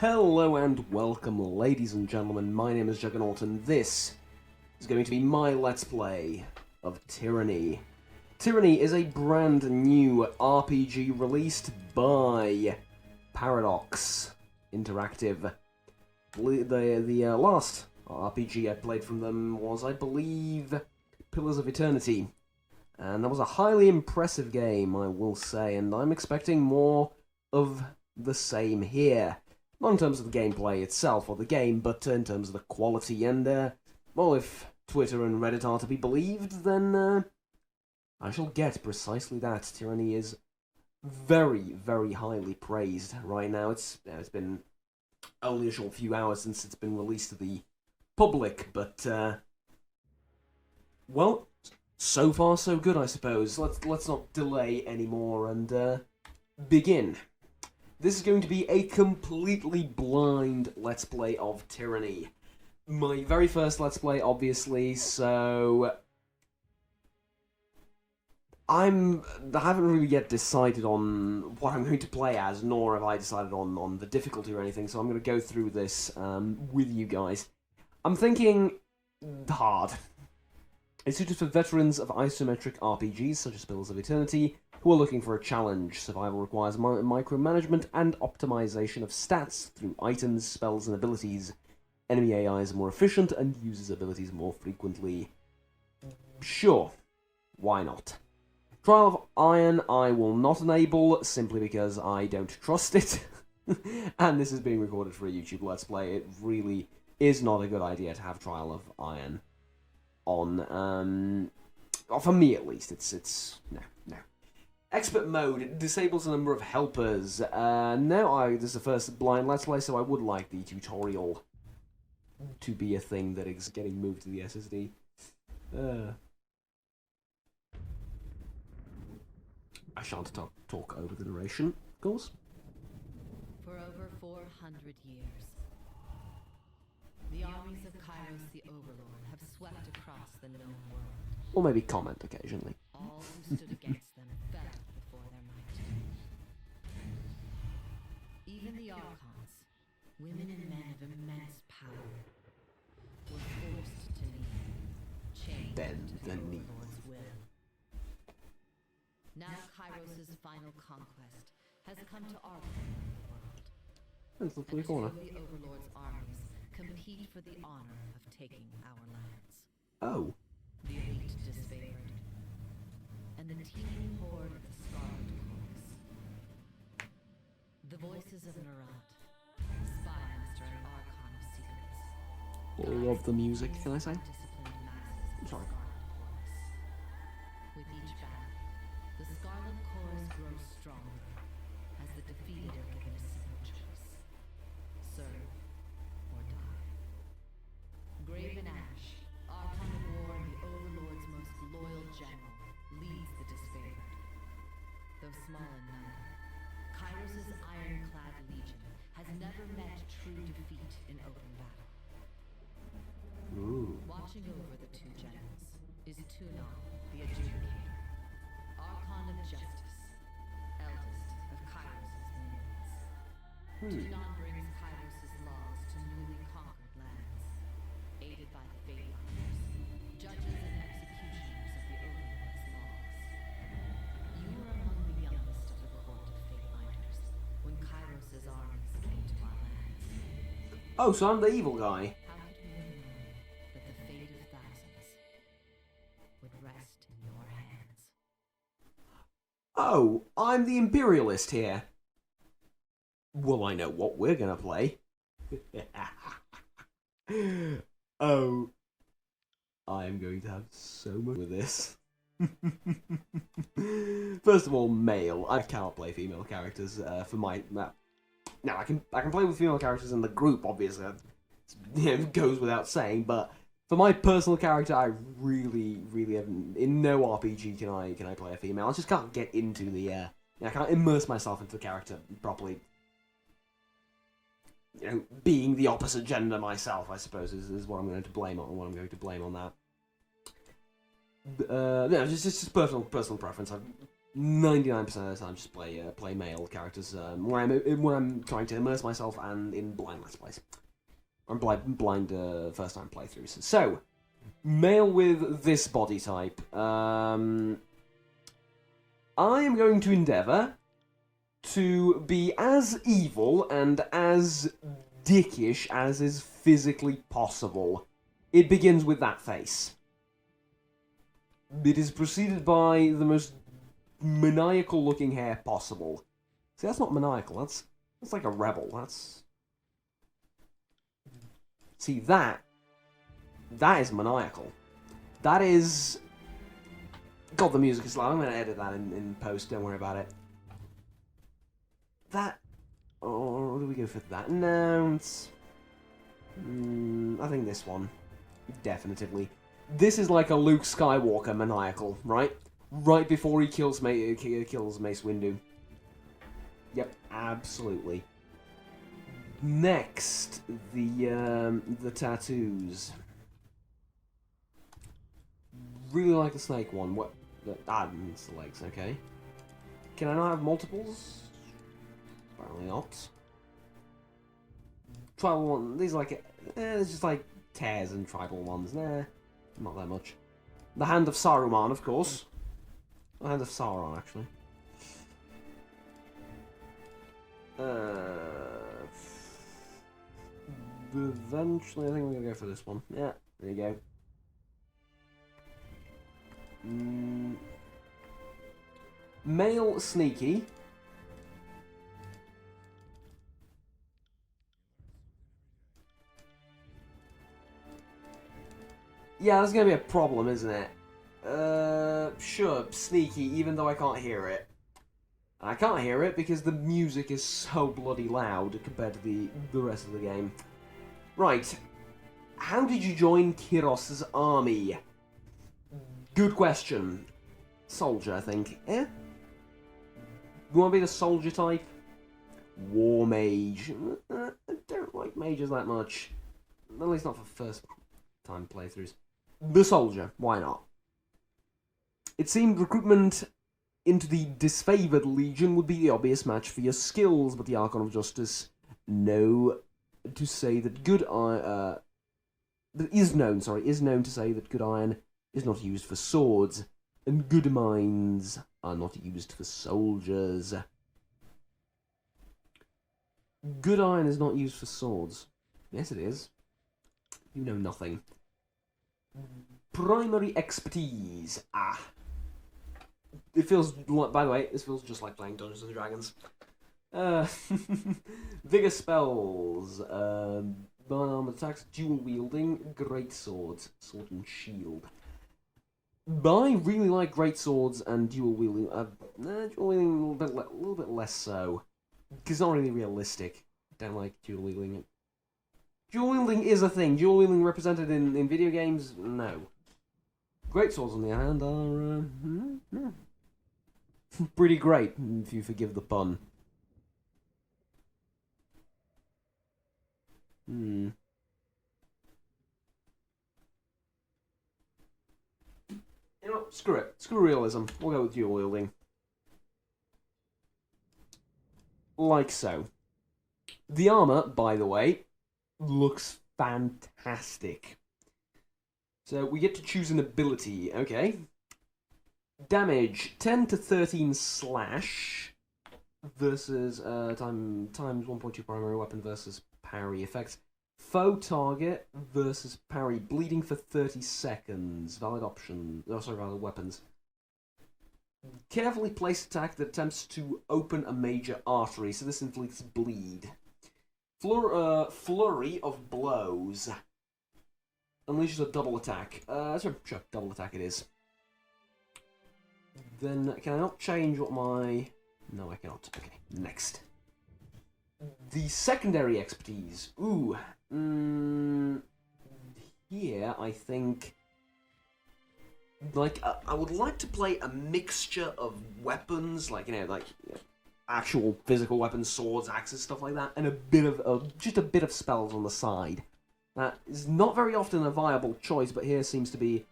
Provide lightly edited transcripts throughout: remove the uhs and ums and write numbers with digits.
Hello and welcome, ladies and gentlemen. My name is Juggernaut, and this is going to be my Let's Play of Tyranny. Tyranny is a brand new RPG released by Paradox Interactive. The last RPG I played from them was, I believe, Pillars of Eternity. And that was a highly impressive game, I will say, and I'm expecting more of the same here. Not in terms of the gameplay itself or the game, but in terms of the quality. And, well, if Twitter and Reddit are to be believed, then I shall get precisely that. Tyranny is very, very highly praised right now. It's been only a short few hours since it's been released to the public, but, well, so far so good, I suppose. Let's not delay anymore and begin. This is going to be a completely blind Let's Play of Tyranny. My very first Let's Play, obviously, so I haven't really yet decided on what I'm going to play as, nor have I decided on the difficulty or anything, so I'm going to go through this with you guys. I'm thinking hard. It's suited for veterans of isometric RPGs, such as Pillars of Eternity, who are looking for a challenge. Survival requires micromanagement and optimization of stats through items, spells, and abilities. Enemy AI is more efficient and uses abilities more frequently. Sure, why not? Trial of Iron I will not enable, simply because I don't trust it. And this is being recorded for a YouTube Let's Play. It really is not a good idea to have Trial of Iron on, well, for me at least. No. Expert mode disables a number of helpers. This is the first blind Let's Play, so I would like the tutorial to be a thing that is getting moved to the SSD. I shan't talk over the narration, of course. For over 400 years, the armies of Kairos the Overlord have swept across the known world. Or maybe comment occasionally. All who stood against them fell before their might. Even the Archons, women and men of immense power, were forced to kneel, chained Bend to the the knee. Overlord's will. Now Kairos' final conquest has come to our corner of the world. Let's look for the And corner. two of the Overlord's armies compete for the honor of taking our lands. Oh. The elite disfavored, and the teeming horde of the Scarlet Chorus. The voices of Nerat, spymaster and archon of secrets. Love the music, can I say? Disciplined masses of Sorry. the Scarlet Chorus. With each battle, the Scarlet Chorus grows stronger, as the defeated are given a simple choice: serve or die. Graven Ash, Archon of War and the Overlord's most loyal general, leads the disfavored. Though small in number, Kairos' ironclad legion has never met true defeat in open battle. Ooh. Watching over the two generals is Tunon, the Adjudicator, Archon of Justice, eldest of Kairos' minions. Tunon brings Kairos' laws to newly conquered lands, aided by the Fatebinders, judges and executioners of the Overlord's laws. You were among the youngest of the court of Fatebinders when Kairos' armies came to our lands. Oh, so I'm the evil guy. How could we have known that the fate of thousands would rest in your hands? Oh, I'm the imperialist here. Well, I know what we're gonna play. Oh, I'm going to have so much with this. First of all, male. I cannot play female characters for my. Now I can play with female characters in the group, obviously. It goes without saying, but for my personal character, I really haven't. In no RPG can I play a female. I just can't get into the. I can't immerse myself into the character properly. Being the opposite gender myself, I suppose, is what I'm going to blame on. What I'm going to blame on that. No, just personal preference. 99% of the time, just play male characters when I'm trying to immerse myself and in blind let's plays. Or blind first time playthroughs. So, male with this body type. I am going to endeavour to be as evil and as dickish as is physically possible. It begins with that face. It is preceded by the most maniacal looking hair possible. See, that's not maniacal, that's like a rebel. See, that is maniacal. That is... God, the music is loud. I'm going to edit that in post, don't worry about it. That... Oh, what do we go for that? No, it's... I think this one. Definitively. This is like a Luke Skywalker maniacal, right? Right before he kills Mace Windu. Yep, absolutely. Next, the tattoos. Really like the snake one. What? It's the legs. Okay. Can I not have multiples? Apparently not. Tribal one. These are like it's just like tears and tribal ones. Nah, not that much. The Hand of Saruman, of course. The Hand of Sauron, actually. Eventually, I think we're gonna go for this one. Yeah, there you go. Male sneaky. Yeah, that's gonna be a problem, isn't it? Sure, sneaky, even though I can't hear it. I can't hear it because the music is so bloody loud compared to the rest of the game. Right. How did you join Kiros's army? Good question. Soldier, I think. Eh? You want to be the soldier type? War mage. I don't like mages that much. At least not for first time playthroughs. The soldier, why not? It seemed recruitment into the disfavored legion would be the obvious match for your skills, but the Archon of Justice to say that is known to say that good iron is not used for swords, and good minds are not used for soldiers. Good iron is not used for swords. Yes, it is. You know nothing. Primary expertise. It feels, by the way, this feels just like playing Dungeons and Dragons. Vigor spells. Armor attacks, dual wielding, great swords, sword and shield. I really like great swords and dual wielding. Dual wielding a little bit less so, because it's not really realistic. Don't like dual wielding. Dual wielding is a thing. Dual wielding represented in video games, no. Great swords, on the other hand, are pretty great, if you forgive the pun. You know what? Screw it. Screw realism. We'll go with dual wielding. Like so. The armor, by the way, looks fantastic. So we get to choose an ability, okay. Damage, 10 to 13 slash versus times 1.2 primary weapon versus parry effects. Foe target versus parry, bleeding for 30 seconds. Valid weapons. Carefully placed attack that attempts to open a major artery, so this inflicts bleed. Flurry of blows. Unleashes a double attack. Sure, double attack it is. Then, can I not change what my... No, I cannot. Okay, next. The secondary expertise. Ooh. Here, I think... Like, I would like to play a mixture of weapons, like, actual physical weapons, swords, axes, stuff like that, and a bit of, just a bit of spells on the side. That is not very often a viable choice, but here seems to be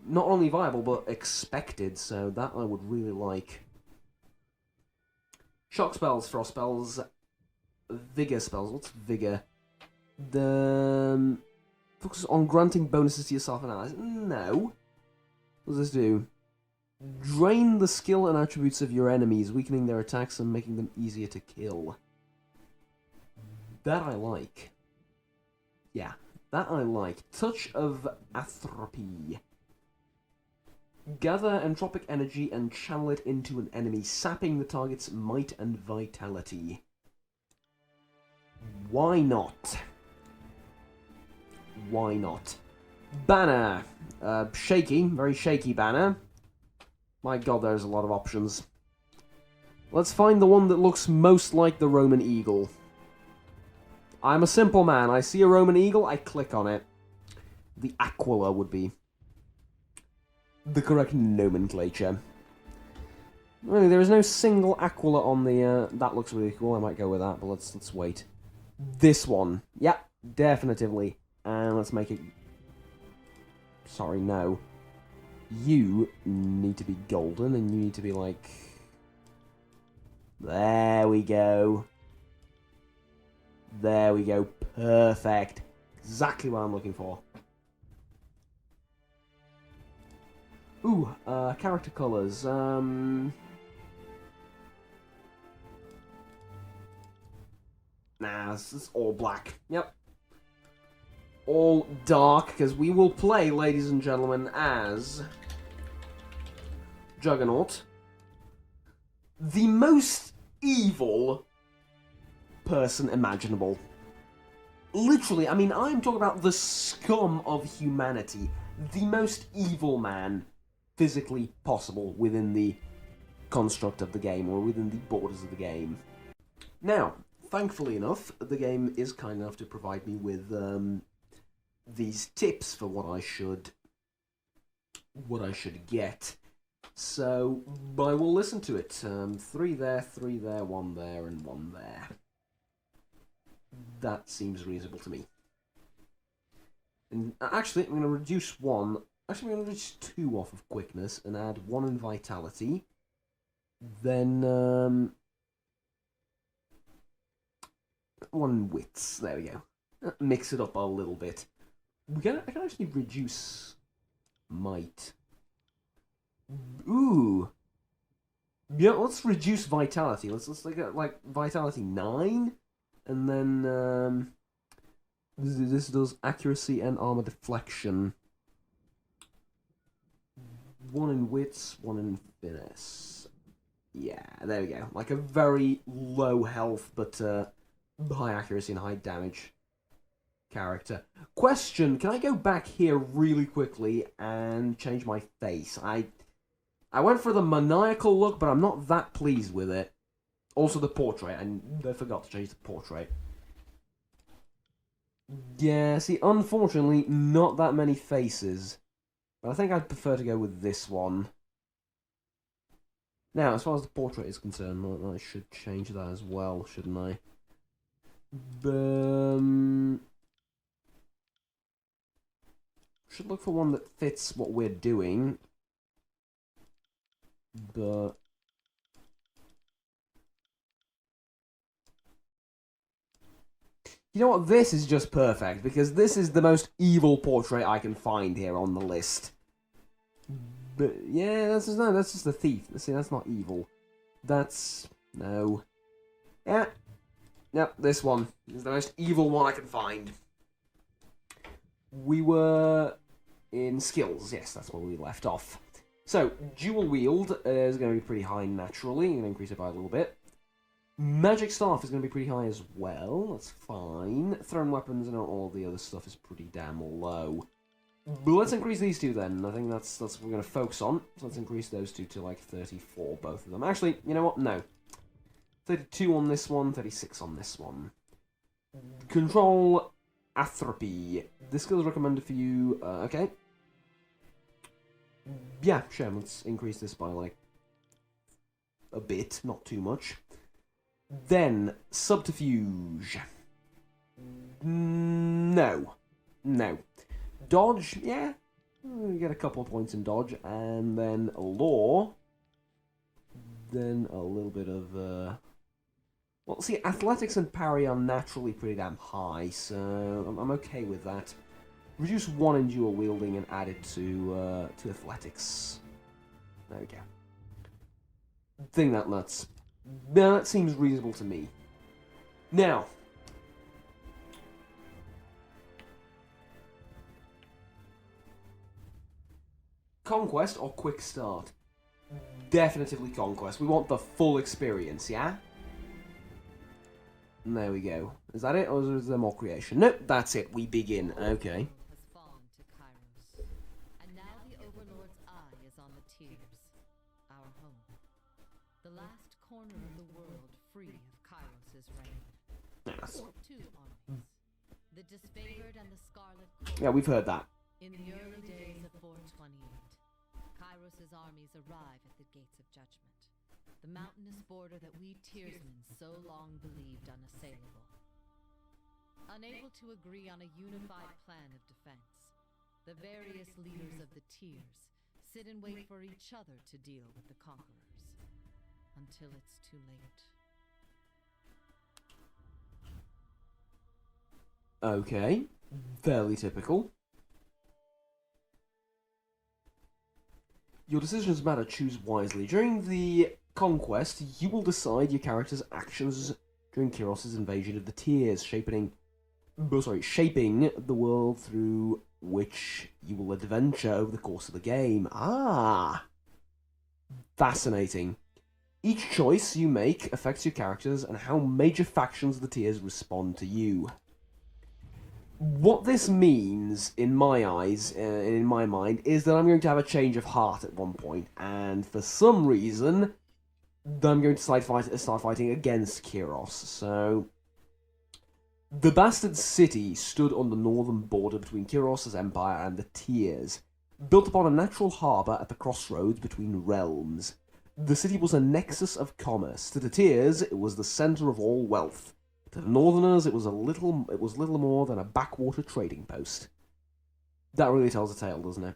not only viable, but expected, so that I would really like. Shock spells, frost spells, vigor spells. What's vigor? The focuses on granting bonuses to yourself and allies. No. What does this do? Drain the skill and attributes of your enemies, weakening their attacks and making them easier to kill. That I like. Yeah, that I like. Touch of Atrophy. Gather entropic energy and channel it into an enemy, sapping the target's might and vitality. Why not? Why not? Banner. Shaky, very shaky banner. My god, there's a lot of options. Let's find the one that looks most like the Roman eagle. I'm a simple man. I see a Roman eagle, I click on it. The Aquila would be the correct nomenclature. Really, there is no single Aquila on the... that looks really cool. I might go with that, but let's wait. This one. Yep, definitively. And let's make it... Sorry, no. You need to be golden, and you need to be like... There we go. There we go. Perfect. Exactly what I'm looking for. Ooh, character colours. Nah, this is all black. Yep. All dark, because we will play, ladies and gentlemen, as Juggernaut. The most evil person imaginable. Literally, I mean, I'm talking about the scum of humanity. The most evil man physically possible within the construct of the game, or within the borders of the game. Now, thankfully enough, the game is kind enough to provide me with these tips for what I should get. So I will listen to it. 3 there, 1 there, and 1 there. That seems reasonable to me. And actually, I'm going to reduce 1. Actually, I'm going to reduce 2 off of quickness and add 1 in vitality. Then 1 in wits. There we go. Mix it up a little bit. I can actually reduce might. Ooh. Yeah, let's reduce vitality. Let's look at like vitality 9, and then this does accuracy and armor deflection. 1 in wits, 1 in finesse. Yeah, there we go. Like a very low health, but high accuracy and high damage character. Question, can I go back here really quickly and change my face? I went for the maniacal look, but I'm not that pleased with it. Also the portrait, and I forgot to change the portrait. Yeah, see, unfortunately, not that many faces. But I think I'd prefer to go with this one. Now, as far as the portrait is concerned, I should change that as well, shouldn't I? Should look for one that fits what we're doing. But you know what? This is just perfect, because this is the most evil portrait I can find here on the list. But yeah, that's just a thief. See, that's not evil. That's no. Yeah. Yep, this one is the most evil one I can find. We were in skills. Yes, that's where we left off. So, dual wield is going to be pretty high naturally. I'm going to increase it by a little bit. Magic staff is going to be pretty high as well. That's fine. Thrown weapons and all the other stuff is pretty damn low. But let's increase these two then. I think that's what we're going to focus on. So let's increase those two to like 34, both of them. Actually, you know what? No. 32 on this one, 36 on this one. Control Atrophy. This skill is recommended for you. Okay. Yeah, sure. Let's increase this by like a bit, not too much. Then Subterfuge. No. Dodge, yeah. You get a couple of points in dodge, and then lore. Then a little bit of... Well, see, athletics and parry are naturally pretty damn high, so I'm okay with that. Reduce 1 in dual wielding and add it to athletics. There we go. Think that seems reasonable to me. Now, Conquest or Quick Start? Definitively Conquest. We want the full experience, yeah? And there we go. Is that it, or is there more creation? Nope, that's it. We begin. Okay. Has fallen to Kairos, and now the Overlord's eye is on the Tears, our home. The last corner of the world free of Kairos' reign. Yes. Two armies, the Disfavored and the Scarlet Corps. Yeah, we've heard that. In the early days of 428, Kairos' armies arrive at the Gates of Judgment, the mountainous border that we Tearsmen so long believed unassailable. Unable to agree on a unified plan of defense, the various leaders of the Tears sit and wait for each other to deal with the conquerors, until it's too late. Okay. Fairly typical. Your decisions matter, choose wisely. During the Conquest, you will decide your character's actions during Kairos' invasion of the Tears, shaping the world through which you will adventure over the course of the game. Ah! Fascinating. Each choice you make affects your characters and how major factions of the Tears respond to you. What this means, in my eyes, in my mind, is that I'm going to have a change of heart at one point, and for some reason, I'm going to start fighting against Kairos. So, the Bastard City stood on the northern border between Kairos' empire and the Tears, built upon a natural harbour at the crossroads between realms. The city was a nexus of commerce. To the Tears, it was the centre of all wealth. To the Northerners, it was little more than a backwater trading post. That really tells a tale, doesn't it?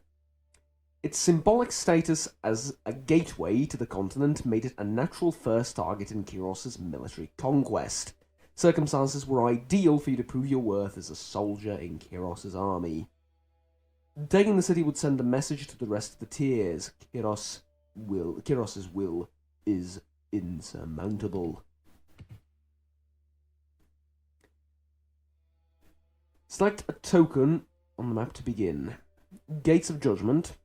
Its symbolic status as a gateway to the continent made it a natural first target in Kairos' military conquest. Circumstances were ideal for you to prove your worth as a soldier in Kairos' army. Taking the city would send a message to the rest of the Tears. Kairos' will is insurmountable. Select a token on the map to begin. Gates of Judgment.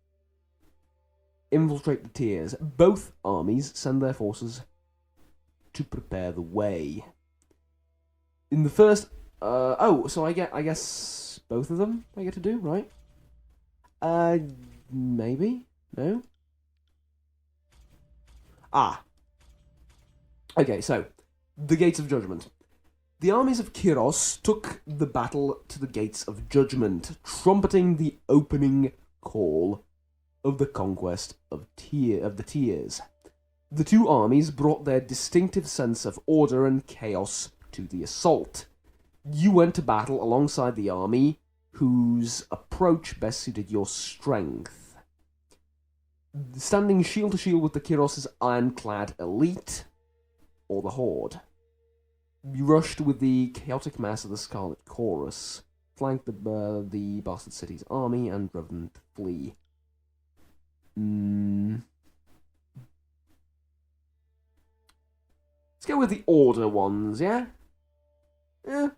Infiltrate the Tears. Both armies send their forces to prepare the way. In the first... so I guess both of them I get to do, right? Maybe? No? Ah. Okay, so, the Gates of Judgment. The armies of Kairos took the battle to the Gates of Judgment, trumpeting the opening call of the conquest of the Tears. The two armies brought their distinctive sense of order and chaos to the assault. You went to battle alongside the army whose approach best suited your strength. Standing shield to shield with the Kairos' ironclad elite, or the Horde. You rushed with the chaotic mass of the Scarlet Chorus, flanked the Bastard City's army, and drove them to flee. Let's go with the Order ones, yeah? Yeah.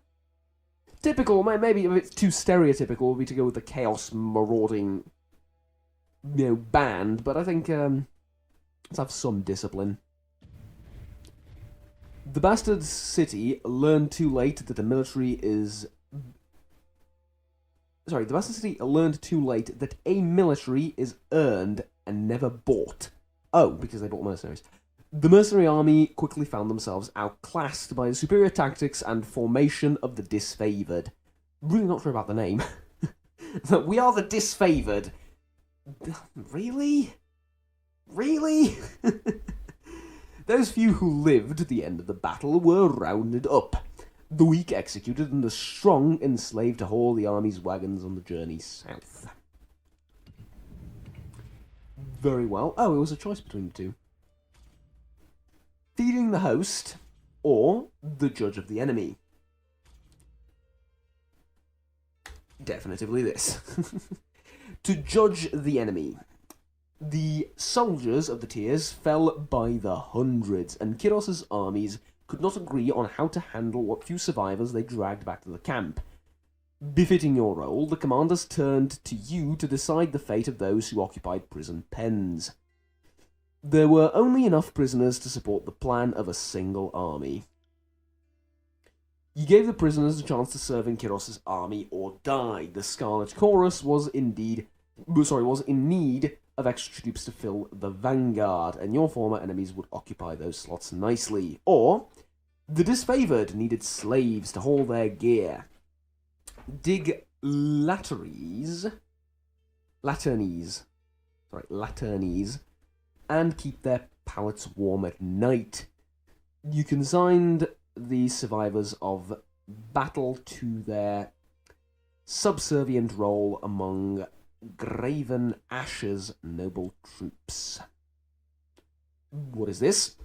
Typical, maybe if it's too stereotypical, would be to go with the Chaos marauding, band, but I think, let's have some discipline. The Bastard City learned too late that the military is... Sorry, the Bastard City learned too late that a military is earned and never bought. Oh, because they bought mercenaries. The mercenary army quickly found themselves outclassed by the superior tactics and formation of the Disfavored. Really not sure about the name. We are the Disfavored. Really? Really? Those few who lived at the end of the battle were rounded up, the weak executed, and the strong enslaved to haul the army's wagons on the journey south. Very well. Oh, it was a choice between the two. Feeding the host, or the judge of the enemy. Definitively this. To judge the enemy. The soldiers of the tiers fell by the hundreds, and Kyros's armies could not agree on how to handle what few survivors they dragged back to the camp. Befitting your role, the commanders turned to you to decide the fate of those who occupied prison pens. There were only enough prisoners to support the plan of a single army. You gave the prisoners a chance to serve in Kyros's army or die. The Scarlet Chorus was in need of extra troops to fill the vanguard, and your former enemies would occupy those slots nicely. Or, the disfavored needed slaves to haul their gear, dig laternies, and keep their pallets warm at night. You consigned the survivors of battle to their subservient role among Graven Ash's noble troops. What is this?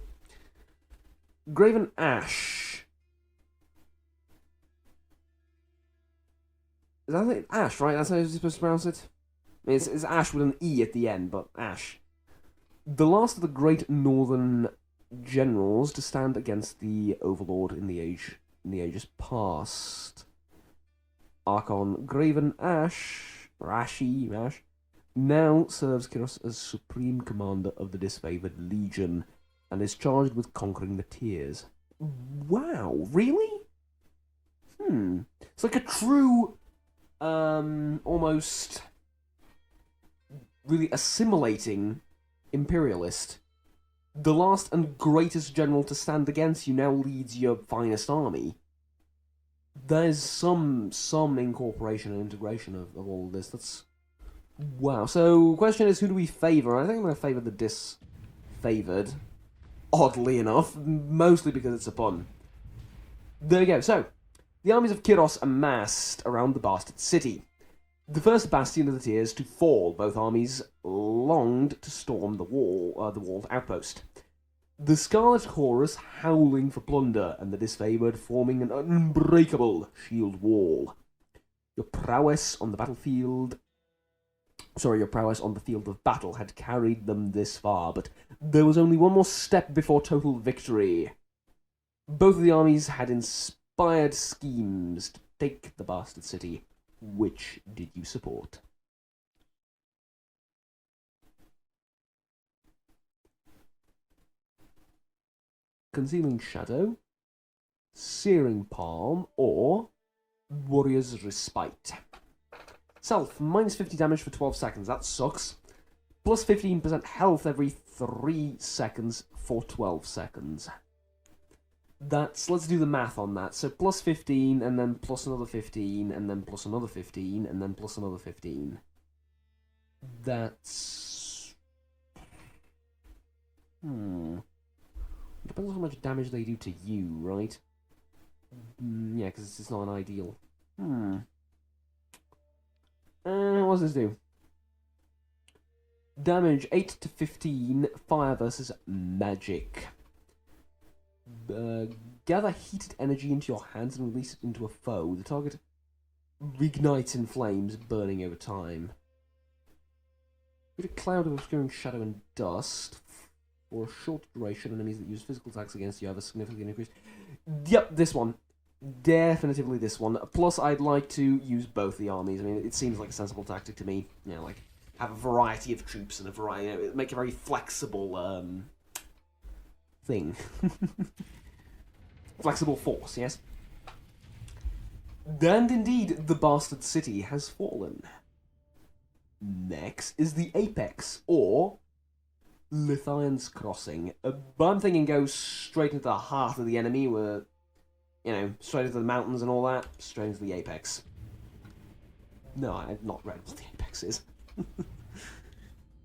Graven Ash. Is that it? Ash, right? That's how you're supposed to pronounce it? I mean, it's Ash with an E at the end, but Ash. The last of the great northern generals to stand against the Overlord in the ages past. Archon Graven Ash, Ash, now serves Kyros as supreme commander of the disfavored legion, and is charged with conquering the tiers. Wow, really? It's like a true, almost really assimilating imperialist. The last and greatest general to stand against you now leads your finest army. There's some incorporation and integration of all of this. That's... wow. So, question is, who do we favour? I think I'm going to favour the disfavoured. Oddly enough. Mostly because it's a pun. There we go. So, the armies of Kyros amassed around the Bastard City. The first bastion of the tiers to fall. Both armies longed to storm the walled outpost. The Scarlet Chorus howling for plunder, and the disfavored forming an unbreakable shield wall. Your prowess on the field of battle had carried them this far, but there was only one more step before total victory. Both of the armies had inspired schemes to take the Bastard City. Which did you support? Concealing Shadow, Searing Palm, or Warrior's Respite. Self, minus 50 damage for 12 seconds, that sucks. Plus 15% health every 3 seconds for 12 seconds. Let's do the math on that. So plus 15, and then plus another 15, and then plus another 15, and then plus another 15. That's... Depends on how much damage they do to you, right? Yeah, because it's not an ideal. What does this do? Damage 8 to 15, fire versus magic. Gather heated energy into your hands and release it into a foe. The target reignites in flames, burning over time. With a cloud of obscuring shadow and dust. For a short duration, enemies that use physical attacks against you have a significant increase. Yep, this one. Definitively this one. Plus, I'd like to use both the armies. I mean, it seems like a sensible tactic to me. You know, like, have a variety of troops and a variety... make a very flexible, thing. Flexible force, yes? And indeed, the Bastard City has fallen. Next is the Apex, or Lithian's Crossing. I'm thinking go straight into the heart of the enemy, where, you know, straight into the mountains and all that, straight into the Apex. No, I've not read what the Apex is.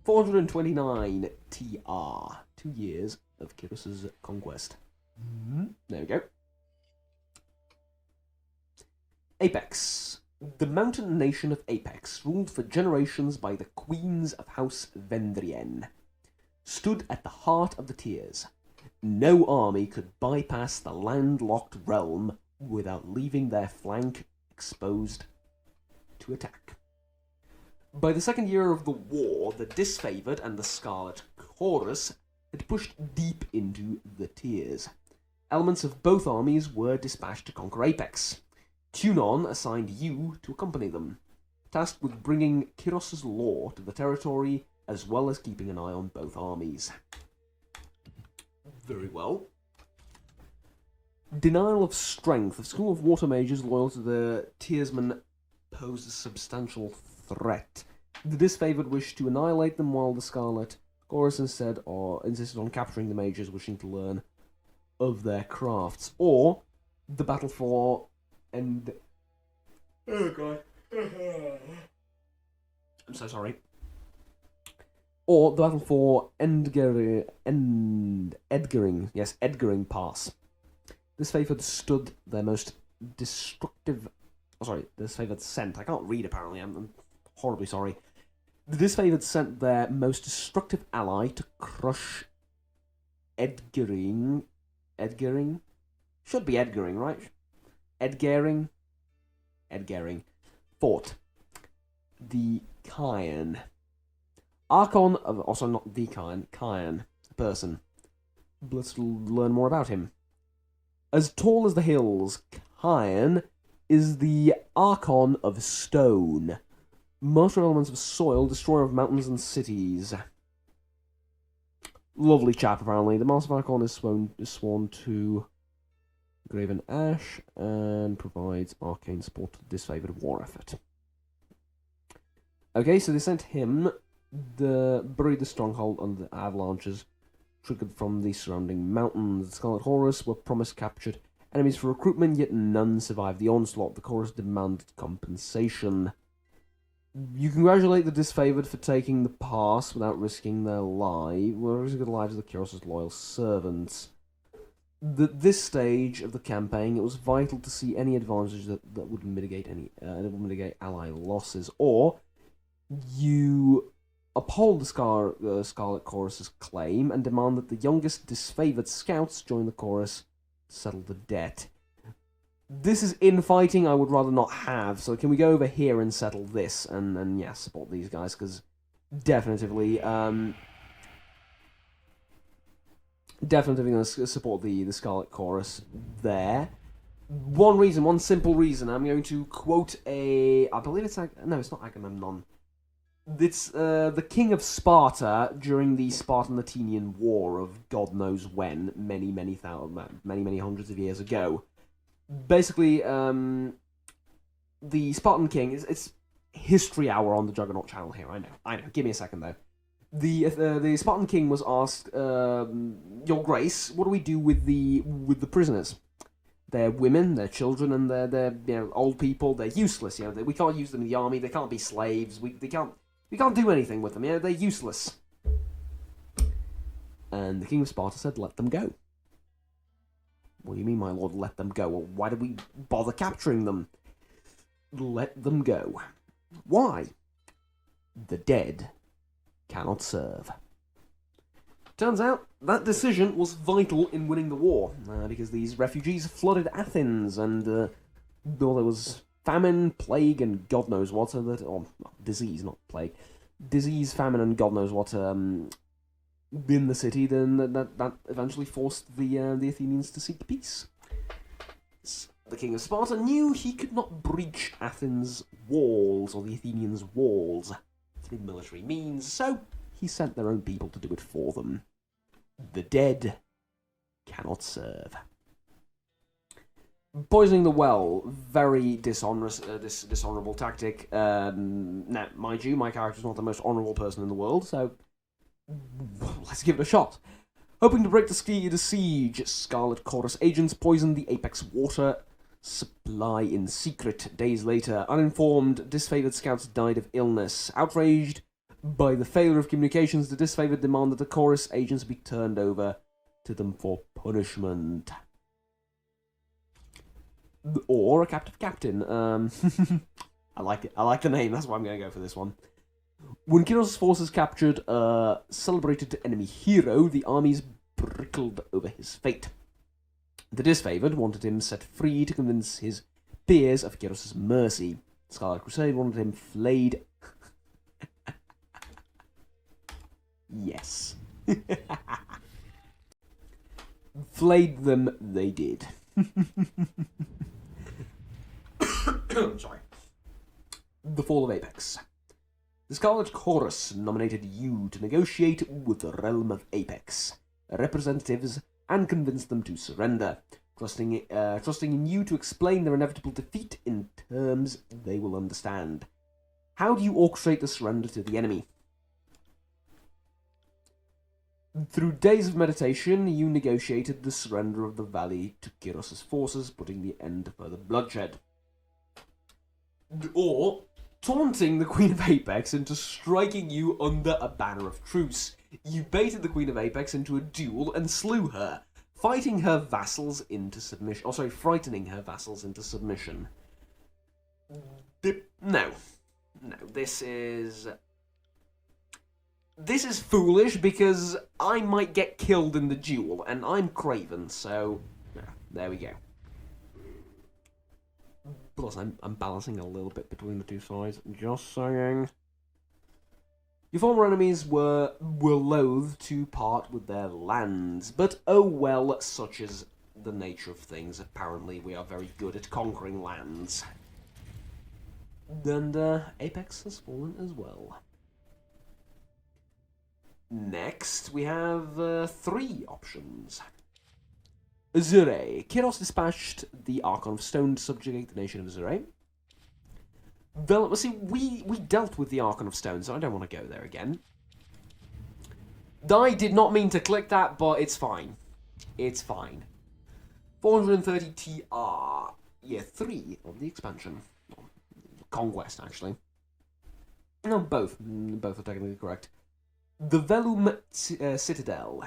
429 TR. 2 years of Kyros's Conquest. There we go. Apex. The mountain nation of Apex, ruled for generations by the queens of House Vendrien, stood at the heart of the tiers. No army could bypass the landlocked realm without leaving their flank exposed to attack. By the second year of the war, the Disfavored and the Scarlet Chorus had pushed deep into the tiers. Elements of both armies were dispatched to conquer Apex. Tunon assigned you to accompany them, tasked with bringing Kyros's law to the territory, as well as keeping an eye on both armies. Very well. Denial of strength. The School of Water Mages loyal to the Tiersmen posed a substantial threat. The Disfavored wished to annihilate them, while the Scarlet Chorus insisted on capturing the mages wishing to learn of their crafts. Or the battle for Oh god. I'm so sorry. Or the battle for Edgaring Pass. Disfavored stood their most destructive... Disfavored sent... I can't read, apparently. I'm horribly sorry. The Disfavored sent their most destructive ally to crush Edgaring... Should be Edgaring, right? Edgaring fought. The Kyan. Archon of... Also not the Kyan. Person. Let's learn more about him. As tall as the hills, Kyan is the Archon of Stone. Master elements of soil, destroyer of mountains and cities. Lovely chap, apparently. The Master of Archon is sworn to Graven Ash and provides arcane support to the Disfavored war effort. Okay, so they sent him. Buried the stronghold under the avalanches triggered from the surrounding mountains. The Scarlet Horus were promised captured enemies for recruitment, yet none survived the onslaught. The chorus demanded compensation. You congratulate the Disfavored for taking the pass without risking their lives, risking the lives of the Kyros's loyal servants. At this stage of the campaign, it was vital to see any advantage that would mitigate ally losses, or you uphold the Scarlet Chorus's claim and demand that the youngest Disfavored scouts join the chorus to settle the debt. This is infighting I would rather not have, so can we go over here and settle this and yeah, support these guys, because definitely going to support the Scarlet Chorus there. One simple reason, I'm going to quote I believe it's not Agamemnon. It's the King of Sparta during the Spartan-Athenian War of God knows when, many hundreds of years ago. Basically, the Spartan King it's History Hour on the Juggernaut channel here. I know. Give me a second though. The Spartan King was asked, Your Grace, what do we do with the prisoners? They're women, they're children, and they're old people. They're useless. We can't use them in the army. They can't be slaves. We can't do anything with them. They're useless. And the King of Sparta said, "Let them go." What do you mean, my lord? Let them go? Well, why did we bother capturing them? Let them go. Why? The dead cannot serve. Turns out that decision was vital in winning the war, because these refugees flooded Athens, and there was famine, plague, and God knows what, disease, not plague, disease, famine, and God knows what in the city, then that eventually forced the Athenians to seek peace. The King of Sparta knew he could not breach Athens' walls, or the Athenians' walls, through military means, so he sent their own people to do it for them. The dead cannot serve. Poisoning the well, very dishonourable tactic. Now, mind you, my character's not the most honourable person in the world, so let's give it a shot. Hoping to break the siege, Scarlet Chorus agents poisoned the Apex water supply in secret. Days later, uninformed, Disfavored scouts died of illness. Outraged by the failure of communications, the Disfavored demand that the Chorus agents be turned over to them for punishment. Or a captive captain. I like it. I like the name, that's why I'm going to go for this one. When Kiros' forces captured a celebrated enemy hero, the armies brickled over his fate. The disfavored wanted him set free to convince his peers of Kiros' mercy. Scarlet Crusade wanted him flayed. Yes. Flayed them they did. Sorry. The Fall of Apex. The Scarlet Chorus nominated you to negotiate with the Realm of Apex representatives and convince them to surrender, trusting in you to explain their inevitable defeat in terms they will understand. How do you orchestrate the surrender to the enemy? Through days of meditation, you negotiated the surrender of the valley to Kiros' forces, putting the end to further bloodshed. Or taunting the Queen of Apex into striking you under a banner of truce. You baited the Queen of Apex into a duel and slew her, frightening her vassals into submission. No, this is foolish because I might get killed in the duel, and I'm Craven, so yeah, there we go. Plus, I'm balancing a little bit between the two sides. Just saying. Your former enemies were loath to part with their lands, but oh well, such is the nature of things. Apparently, we are very good at conquering lands. And Apex has fallen as well. Next, we have 3 options. Azure. Kiros dispatched the Archon of Stone to subjugate the nation of Azure. See, we dealt with the Archon of Stone, so I don't want to go there again. I did not mean to click that, but it's fine. It's fine. 430 TR. Year 3 of the expansion. Conquest, actually. No, both. Both are technically correct. The Velum Citadel.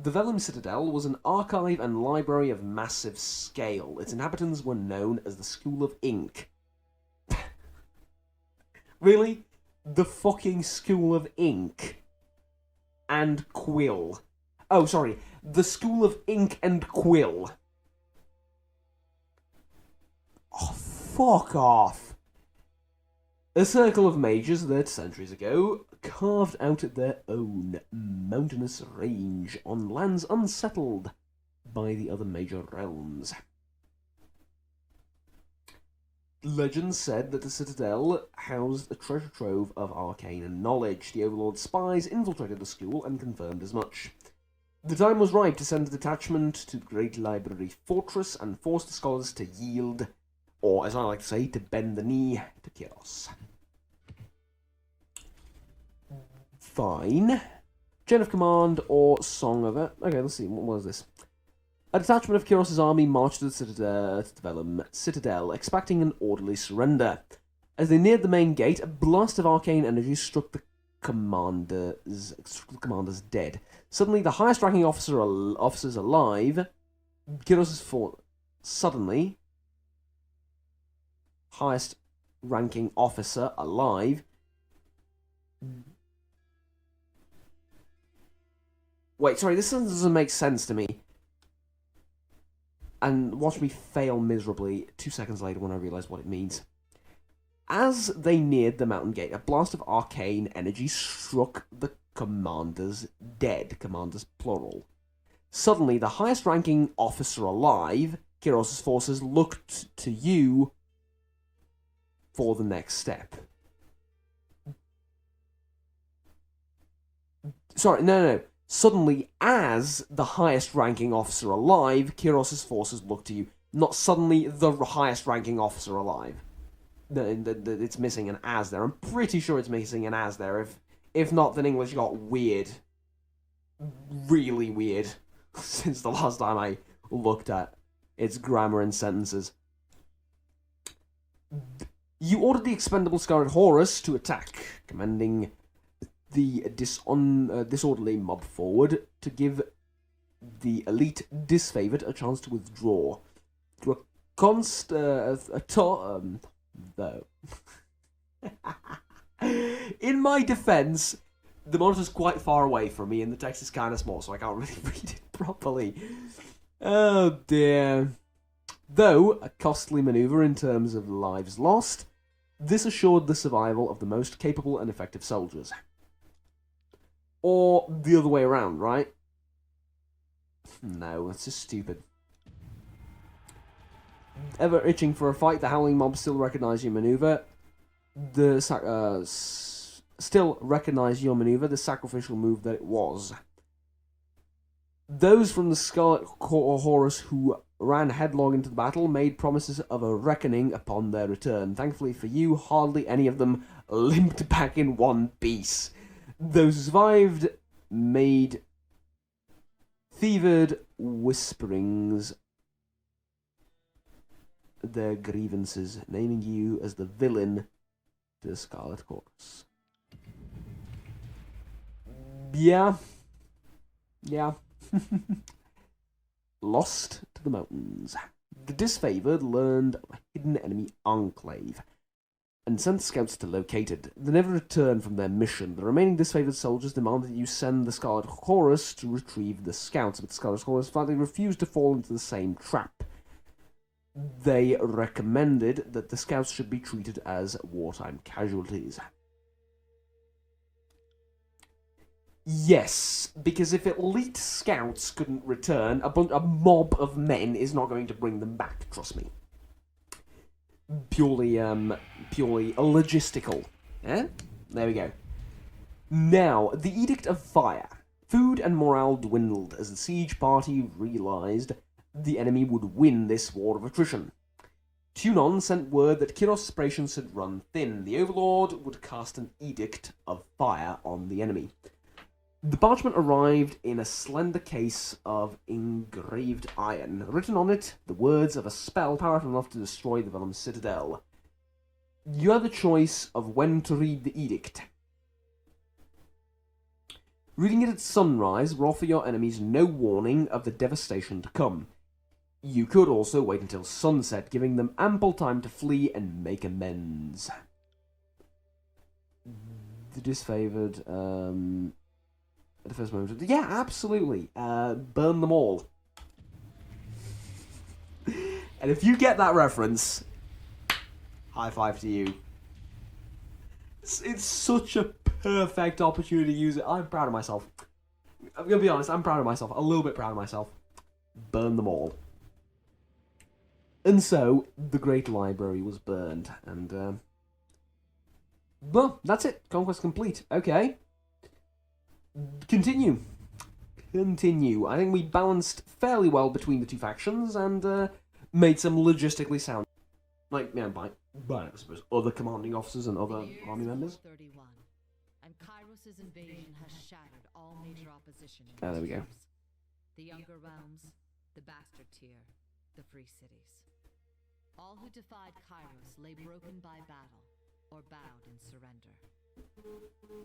The Velum Citadel was an archive and library of massive scale. Its inhabitants were known as the School of Ink. Really? The fucking School of Ink and Quill. Oh, sorry. The School of Ink and Quill. Oh, fuck off. A circle of mages that, centuries ago, carved out their own mountainous range on lands unsettled by the other major realms. Legend said that the Citadel housed a treasure trove of arcane knowledge. The Overlord's spies infiltrated the school and confirmed as much. The time was ripe to send a detachment to the Great Library Fortress and force the scholars to yield, or as I like to say, to bend the knee to Kiros. Fine. Chain of Command or Song of it. Okay, let's see. What is this? A detachment of Kiros' army marched to the Citadel, expecting an orderly surrender. As they neared the main gate, a blast of arcane energy struck the commanders dead. Suddenly, the highest-ranking officers alive, Kiros' fort. Suddenly, highest-ranking officer alive. Wait, sorry, this doesn't make sense to me. And watch me fail miserably 2 seconds later when I realise what it means. As they neared the mountain gate, a blast of arcane energy struck the commanders dead. Commanders plural. Suddenly, the highest-ranking officer alive, Kiros' forces, looked to you for the next step. Sorry, no. Suddenly, as the highest-ranking officer alive, Kiros' forces look to you. Not suddenly the highest-ranking officer alive. It's missing an as there. I'm pretty sure it's missing an as there. If not, then English got weird. Really weird. Since the last time I looked at its grammar and sentences. You ordered the expendable Scarlet Horus to attack, commanding the disorderly mob forward to give the elite disfavored a chance to withdraw. Through Though. In my defense, the monitor's quite far away from me and the text is kind of small, so I can't really read it properly. Oh dear. Though a costly maneuver in terms of lives lost, this assured the survival of the most capable and effective soldiers. Or the other way around, right? No, that's just stupid. Ever itching for a fight, the howling mob still recognize your maneuver. Still recognize your maneuver, the sacrificial move that it was. Those from the Scarlet Horus who ran headlong into the battle made promises of a reckoning upon their return. Thankfully for you, hardly any of them limped back in one piece. Those who survived made fevered whisperings their grievances, naming you as the villain to the Scarlet Chorus. Yeah. Lost to the mountains. The disfavored learned of a hidden enemy enclave and sent scouts to locate it. They never returned from their mission. The remaining disfavored soldiers demanded that you send the Scarlet Chorus to retrieve the scouts, but the Scarlet Chorus flatly refused to fall into the same trap. They recommended that the scouts should be treated as wartime casualties. Yes, because if elite scouts couldn't return, a mob of men is not going to bring them back, trust me. Purely logistical. Eh? There we go. Now, the Edict of Fire. Food and morale dwindled as the siege party realized the enemy would win this war of attrition. Tunon sent word that Kiros' rations had run thin. The Overlord would cast an Edict of Fire on the enemy. The parchment arrived in a slender case of engraved iron. Written on it, the words of a spell powerful enough to destroy the Vellum Citadel. You had the choice of when to read the edict. Reading it at sunrise will offer your enemies no warning of the devastation to come. You could also wait until sunset, giving them ample time to flee and make amends. The disfavored, at the first moment. Yeah, absolutely. Burn them all. And if you get that reference, high five to you. It's such a perfect opportunity to use it. I'm proud of myself. I'm going to be honest, I'm proud of myself. A little bit proud of myself. Burn them all. And so, the Great Library was burned. And, well, that's it. Conquest complete. Okay. Continue. I think we balanced fairly well between the two factions and made some logistically sound, like, you know, by I suppose, other commanding officers and other army members. 31, and Kairos' invasion has shattered all major opposition. Oh, there we go. The Younger Realms, the Bastard Tier, the Free Cities. All who defied Kairos lay broken by battle or bowed in surrender.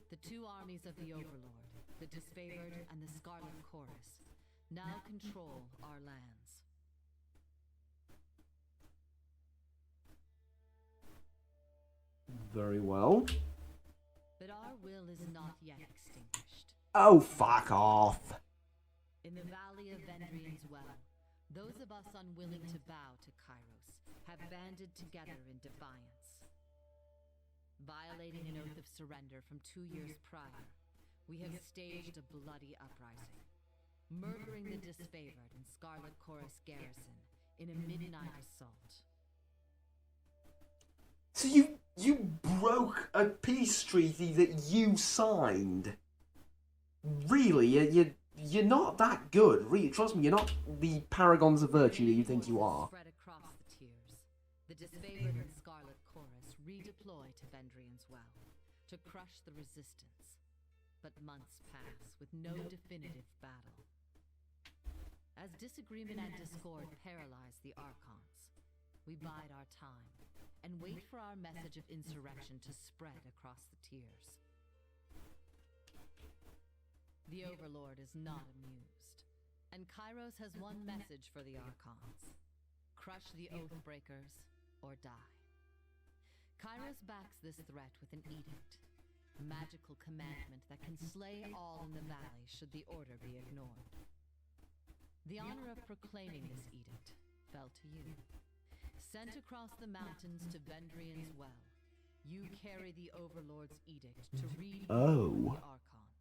The two armies of the Overlord, the Disfavored and the Scarlet Chorus, now control our lands. Very well. But our will is not yet extinguished. Oh, fuck off. In the Valley of Vendrian's Well, those of us unwilling to bow to Kairos have banded together in defiance. Violating an oath of surrender from 2 years prior, we have staged a bloody uprising, murdering the Disfavored and Scarlet Chorus garrison in a midnight assault. So you broke a peace treaty that you signed? Really? You're not that good. Really, trust me, you're not the paragons of virtue that you think you are. Spread across the tiers. The Disfavored and Scarlet Chorus redeploy to Vendrian's Well to crush the resistance. But months pass with no definitive battle. As disagreement and discord paralyze the Archons, we bide our time and wait for our message of insurrection to spread across the tiers. The Overlord is not amused, and Kairos has one message for the Archons: crush the Oathbreakers or die. Kairos backs this threat with an edict, a magical commandment that can slay all in the valley should the order be ignored. The honor of proclaiming this edict fell to you. Sent across the mountains to Vendrian's Well, you carry the Overlord's edict to read before the Archons.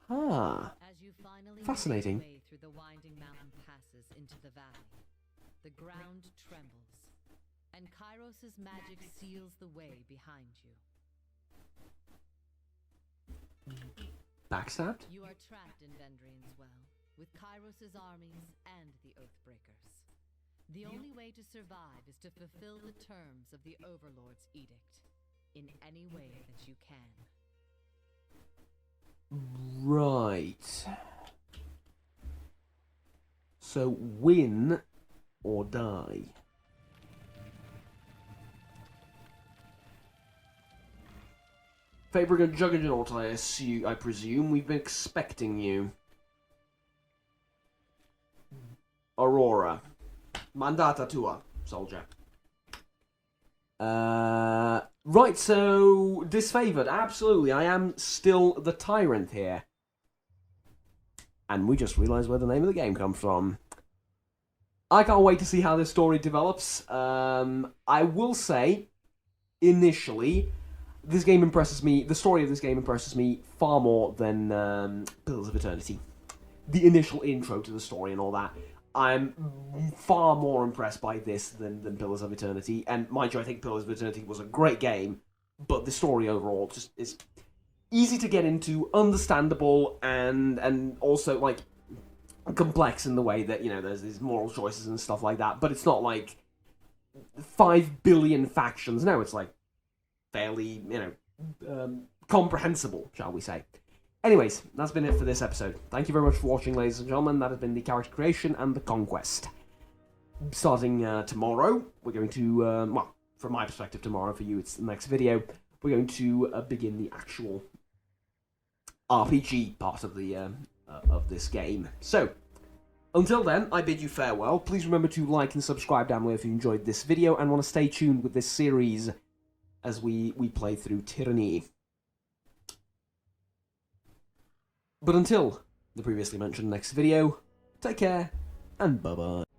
Ah. As you finally Fascinating. make your way through the winding mountain passes into the valley, the ground trembles, and Kairos' magic seals the way behind you. Backstabbed? You are trapped in Vendrian's Well, with Kairos' armies and the Oathbreakers. The only way to survive is to fulfill the terms of the Overlord's edict, in any way that you can. Right. So, win or die. Fabricant Juggernaut, I presume. We've been expecting you. Aurora. Mandata tua, soldier. Right, so... Disfavored, absolutely. I am still the Tyrant here. And we just realised where the name of the game comes from. I can't wait to see how this story develops. I will say, initially, this game impresses me, the story of this game impresses me far more than Pillars of Eternity. The initial intro to the story and all that. I'm far more impressed by this than Pillars of Eternity. And mind you, I think Pillars of Eternity was a great game, but the story overall just is easy to get into, understandable, and also, like, complex in the way that, you know, there's these moral choices and stuff like that, but it's not like 5 billion factions. No, it's like fairly, you know, comprehensible, shall we say. Anyways, that's been it for this episode. Thank you very much for watching, ladies and gentlemen. That has been the character creation and the Conquest. Starting tomorrow, we're going to, well, from my perspective tomorrow, for you it's the next video, we're going to begin the actual RPG part of the of this game. So, until then, I bid you farewell. Please remember to like and subscribe down below if you enjoyed this video and want to stay tuned with this series as we play through Tyranny. But until the previously mentioned next video, take care, and bye-bye.